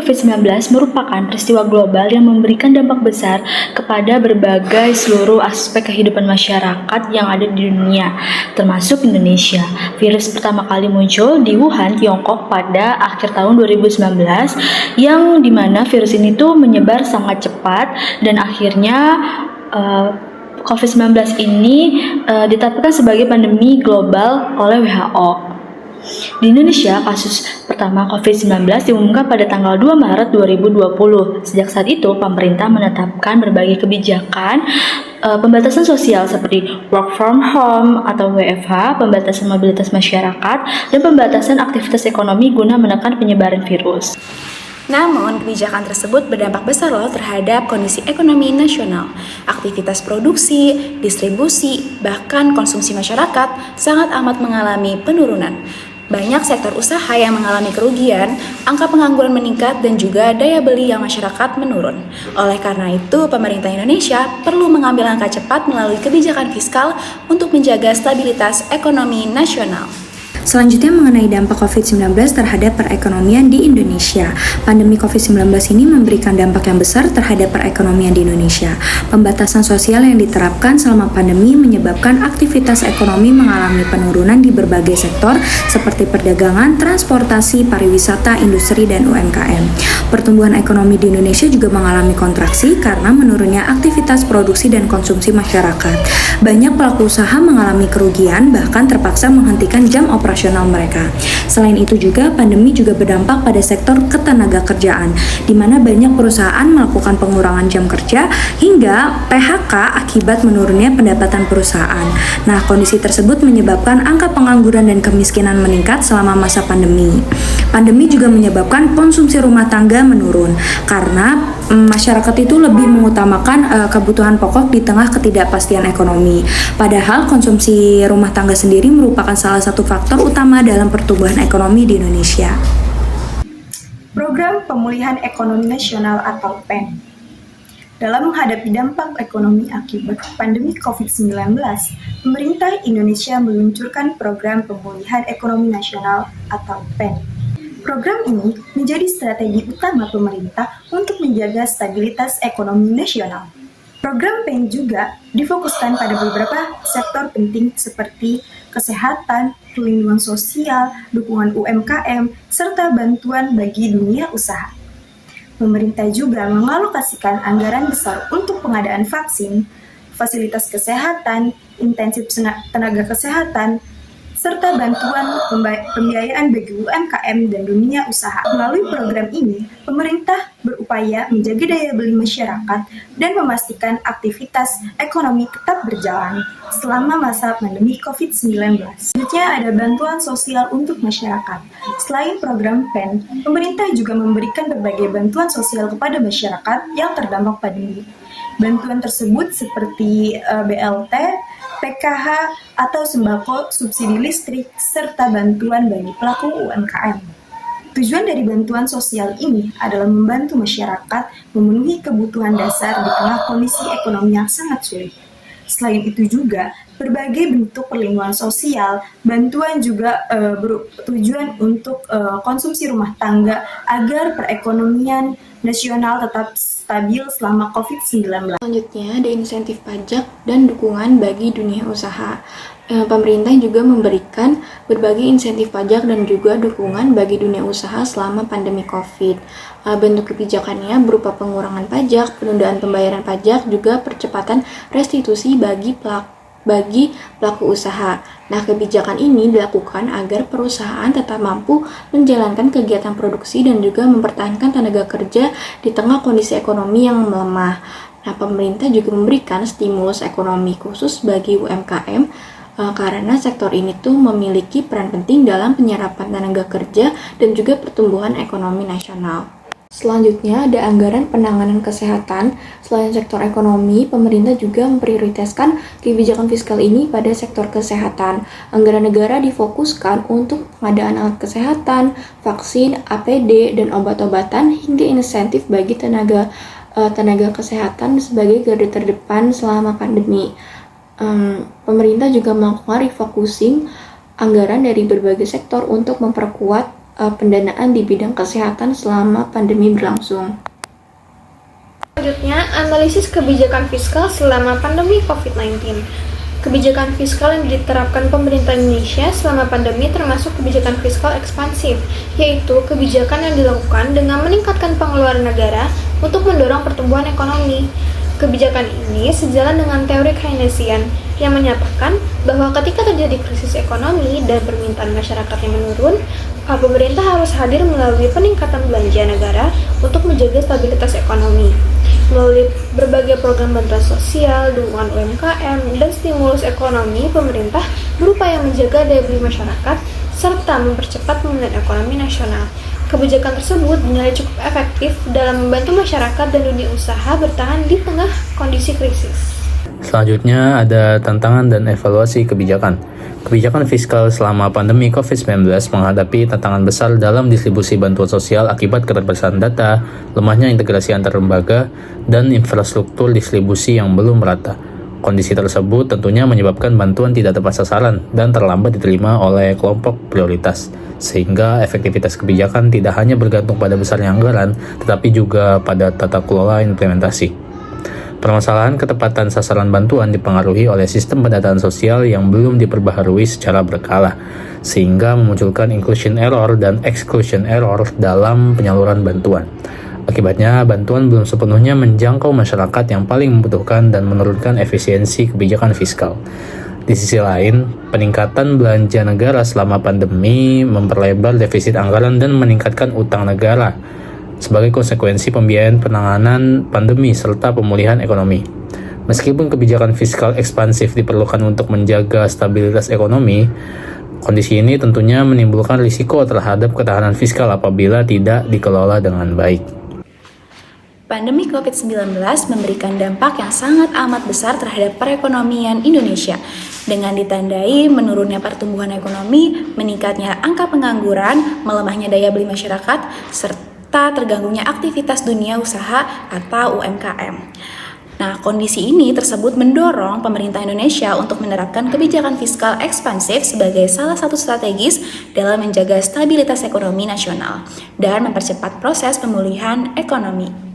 COVID-19 merupakan peristiwa global yang memberikan dampak besar kepada berbagai seluruh aspek kehidupan masyarakat yang ada di dunia, termasuk Indonesia. Virus pertama kali muncul di Wuhan, Tiongkok pada akhir tahun 2019, yang dimana virus ini tuh menyebar sangat cepat dan akhirnya COVID-19 ini ditetapkan sebagai pandemi global oleh WHO. Di Indonesia, kasus pertama COVID-19 diumumkan pada tanggal 2 Maret 2020. Sejak saat itu, pemerintah menetapkan berbagai kebijakan pembatasan sosial seperti work from home atau WFH, pembatasan mobilitas masyarakat, dan pembatasan aktivitas ekonomi guna menekan penyebaran virus. Namun, kebijakan tersebut berdampak besar loh terhadap kondisi ekonomi nasional. Aktivitas produksi, distribusi, bahkan konsumsi masyarakat sangat amat mengalami penurunan. Banyak sektor usaha yang mengalami kerugian, angka pengangguran meningkat, dan juga daya beli yang masyarakat menurun. Oleh karena itu, pemerintah Indonesia perlu mengambil langkah cepat melalui kebijakan fiskal untuk menjaga stabilitas ekonomi nasional. Selanjutnya mengenai dampak COVID-19 terhadap perekonomian di Indonesia. Pandemi COVID-19 ini memberikan dampak yang besar terhadap perekonomian di Indonesia. Pembatasan sosial yang diterapkan selama pandemi menyebabkan aktivitas ekonomi mengalami penurunan di berbagai sektor seperti perdagangan, transportasi, pariwisata, industri, dan UMKM. Pertumbuhan ekonomi di Indonesia juga mengalami kontraksi karena menurunnya aktivitas produksi dan konsumsi masyarakat. Banyak pelaku usaha mengalami kerugian, bahkan terpaksa menghentikan jam operasional mereka. Selain itu juga, pandemi juga berdampak pada sektor ketenagakerjaan, di mana banyak perusahaan melakukan pengurangan jam kerja hingga PHK akibat menurunnya pendapatan perusahaan. Nah, kondisi tersebut menyebabkan angka pengangguran dan kemiskinan meningkat selama masa pandemi. Pandemi juga menyebabkan konsumsi rumah tangga menurun, karena masyarakat itu lebih mengutamakan kebutuhan pokok di tengah ketidakpastian ekonomi. Padahal konsumsi rumah tangga sendiri merupakan salah satu faktor utama dalam pertumbuhan ekonomi di Indonesia. Program Pemulihan Ekonomi Nasional atau PEN. Dalam menghadapi dampak ekonomi akibat pandemi COVID-19, pemerintah Indonesia meluncurkan Program Pemulihan Ekonomi Nasional atau PEN. Program ini menjadi strategi utama pemerintah untuk menjaga stabilitas ekonomi nasional. Program PEN juga difokuskan pada beberapa sektor penting seperti kesehatan, perlindungan sosial, dukungan UMKM, serta bantuan bagi dunia usaha. Pemerintah juga mengalokasikan anggaran besar untuk pengadaan vaksin, fasilitas kesehatan, intensif tenaga kesehatan, serta bantuan pembiayaan bagi UMKM dan dunia usaha. Melalui program ini, pemerintah berupaya menjaga daya beli masyarakat dan memastikan aktivitas ekonomi tetap berjalan selama masa pandemi COVID-19. Selanjutnya ada bantuan sosial untuk masyarakat. Selain program PEN, pemerintah juga memberikan berbagai bantuan sosial kepada masyarakat yang terdampak pandemi. Bantuan tersebut seperti BLT, PKH, atau sembako, subsidi listrik, serta bantuan bagi pelaku UMKM. Tujuan dari bantuan sosial ini adalah membantu masyarakat memenuhi kebutuhan dasar di tengah kondisi ekonomi yang sangat sulit. Selain itu juga, berbagai bentuk perlindungan sosial, bantuan juga bertujuan untuk konsumsi rumah tangga agar perekonomian nasional tetap stabil selama COVID-19. Selanjutnya ada insentif pajak dan dukungan bagi dunia usaha. Pemerintah juga memberikan berbagai insentif pajak dan juga dukungan bagi dunia usaha selama pandemi COVID. Bentuk kebijakannya berupa pengurangan pajak, penundaan pembayaran pajak, juga percepatan restitusi bagi pelaku usaha. Nah, kebijakan ini dilakukan agar perusahaan tetap mampu menjalankan kegiatan produksi dan juga mempertahankan tenaga kerja di tengah kondisi ekonomi yang melemah. Nah, pemerintah juga memberikan stimulus ekonomi khusus bagi UMKM karena sektor ini tuh memiliki peran penting dalam penyerapan tenaga kerja dan juga pertumbuhan ekonomi nasional. Selanjutnya ada anggaran penanganan kesehatan. Selain sektor ekonomi, pemerintah juga memprioritaskan kebijakan fiskal ini pada sektor kesehatan. Anggaran negara difokuskan untuk pengadaan alat kesehatan, vaksin, APD, dan obat-obatan hingga insentif bagi tenaga kesehatan sebagai garda terdepan selama pandemi. Pemerintah juga melakukan refocusing anggaran dari berbagai sektor untuk memperkuat pendanaan di bidang kesehatan selama pandemi berlangsung. Selanjutnya, analisis kebijakan fiskal selama pandemi COVID-19. Kebijakan fiskal yang diterapkan pemerintah Indonesia selama pandemi termasuk kebijakan fiskal ekspansif, yaitu kebijakan yang dilakukan dengan meningkatkan pengeluaran negara untuk mendorong pertumbuhan ekonomi. Kebijakan ini sejalan dengan teori Keynesian yang menyatakan bahwa ketika terjadi krisis ekonomi dan permintaan masyarakat yang menurun, pemerintah harus hadir melalui peningkatan belanja negara untuk menjaga stabilitas ekonomi. Melalui berbagai program bantuan sosial, dukungan UMKM, dan stimulus ekonomi, pemerintah berupaya menjaga daya beli masyarakat serta mempercepat pemulihan ekonomi nasional. Kebijakan tersebut dinilai cukup efektif dalam membantu masyarakat dan dunia usaha bertahan di tengah kondisi krisis. Selanjutnya ada tantangan dan evaluasi kebijakan. Kebijakan fiskal selama pandemi COVID-19 menghadapi tantangan besar dalam distribusi bantuan sosial akibat keterbatasan data, lemahnya integrasi antar lembaga, dan infrastruktur distribusi yang belum merata. Kondisi tersebut tentunya menyebabkan bantuan tidak tepat sasaran dan terlambat diterima oleh kelompok prioritas, sehingga efektivitas kebijakan tidak hanya bergantung pada besarnya anggaran, tetapi juga pada tata kelola implementasi. Permasalahan ketepatan sasaran bantuan dipengaruhi oleh sistem pendataan sosial yang belum diperbaharui secara berkala, sehingga memunculkan inclusion error dan exclusion error dalam penyaluran bantuan. Akibatnya, bantuan belum sepenuhnya menjangkau masyarakat yang paling membutuhkan dan menurunkan efisiensi kebijakan fiskal. Di sisi lain, peningkatan belanja negara selama pandemi memperlebar defisit anggaran dan meningkatkan utang negara sebagai konsekuensi pembiayaan penanganan pandemi serta pemulihan ekonomi. Meskipun kebijakan fiskal ekspansif diperlukan untuk menjaga stabilitas ekonomi, kondisi ini tentunya menimbulkan risiko terhadap ketahanan fiskal apabila tidak dikelola dengan baik. Pandemi COVID-19 memberikan dampak yang sangat amat besar terhadap perekonomian Indonesia, dengan ditandai menurunnya pertumbuhan ekonomi, meningkatnya angka pengangguran, melemahnya daya beli masyarakat, serta terganggunya aktivitas dunia usaha atau UMKM. Nah, kondisi ini tersebut mendorong pemerintah Indonesia untuk menerapkan kebijakan fiskal ekspansif sebagai salah satu strategis dalam menjaga stabilitas ekonomi nasional dan mempercepat proses pemulihan ekonomi.